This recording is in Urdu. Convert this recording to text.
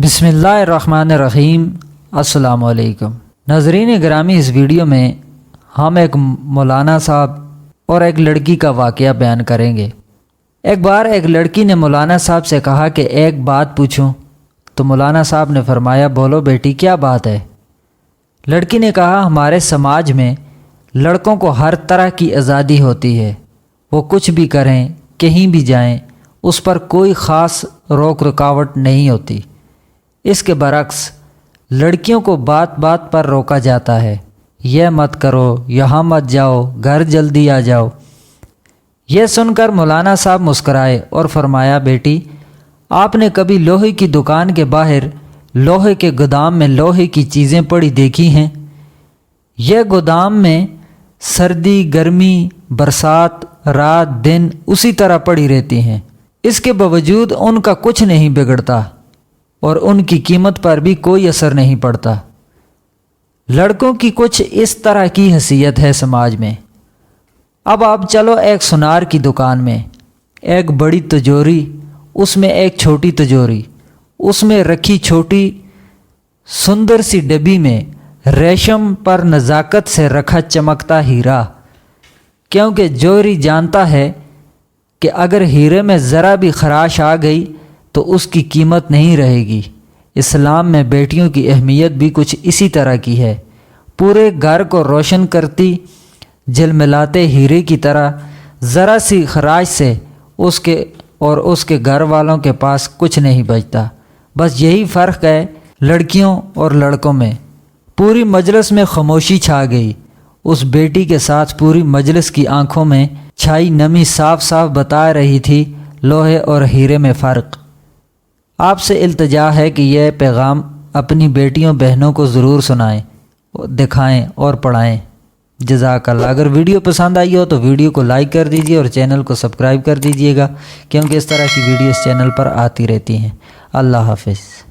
بسم اللہ الرحمن الرحیم۔ السلام علیکم ناظرین گرامی، اس ویڈیو میں ہم ایک مولانا صاحب اور ایک لڑکی کا واقعہ بیان کریں گے۔ ایک بار ایک لڑکی نے مولانا صاحب سے کہا کہ ایک بات پوچھوں، تو مولانا صاحب نے فرمایا بولو بیٹی کیا بات ہے؟ لڑکی نے کہا ہمارے سماج میں لڑکوں کو ہر طرح کی آزادی ہوتی ہے، وہ کچھ بھی کریں، کہیں بھی جائیں، اس پر کوئی خاص روک رکاوٹ نہیں ہوتی۔ اس کے برعکس لڑکیوں کو بات بات پر روکا جاتا ہے، یہ مت کرو، یہاں مت جاؤ، گھر جلدی آ جاؤ۔ یہ سن کر مولانا صاحب مسکرائے اور فرمایا بیٹی آپ نے کبھی لوہے کی دکان کے باہر لوہے کے گودام میں لوہے کی چیزیں پڑی دیکھی ہیں؟ یہ گودام میں سردی گرمی برسات رات دن اسی طرح پڑی رہتی ہیں، اس کے باوجود ان کا کچھ نہیں بگڑتا اور ان کی قیمت پر بھی کوئی اثر نہیں پڑتا۔ لڑکوں کی کچھ اس طرح کی حیثیت ہے سماج میں۔ اب آپ چلو ایک سونار کی دکان میں، ایک بڑی تجوری، اس میں ایک چھوٹی تجوری، اس میں رکھی چھوٹی سندر سی ڈبی میں ریشم پر نزاکت سے رکھا چمکتا ہیرا، کیونکہ جوہری جانتا ہے کہ اگر ہیرے میں ذرا بھی خراش آ گئی تو اس کی قیمت نہیں رہے گی۔ اسلام میں بیٹیوں کی اہمیت بھی کچھ اسی طرح کی ہے، پورے گھر کو روشن کرتی جلملاتے ہیرے کی طرح۔ ذرا سی خراش سے اس کے گھر والوں کے پاس کچھ نہیں بچتا۔ بس یہی فرق ہے لڑکیوں اور لڑکوں میں۔ پوری مجلس میں خاموشی چھا گئی۔ اس بیٹی کے ساتھ پوری مجلس کی آنکھوں میں چھائی نمی صاف صاف بتا رہی تھی لوہے اور ہیرے میں فرق۔ آپ سے التجا ہے کہ یہ پیغام اپنی بیٹیوں بہنوں کو ضرور سنائیں، دکھائیں اور پڑھائیں۔ جزاک اللہ۔ اگر ویڈیو پسند آئی ہو تو ویڈیو کو لائک کر دیجئے اور چینل کو سبسکرائب کر دیجئے گا، کیونکہ اس طرح کی ویڈیو اس چینل پر آتی رہتی ہیں۔ اللہ حافظ۔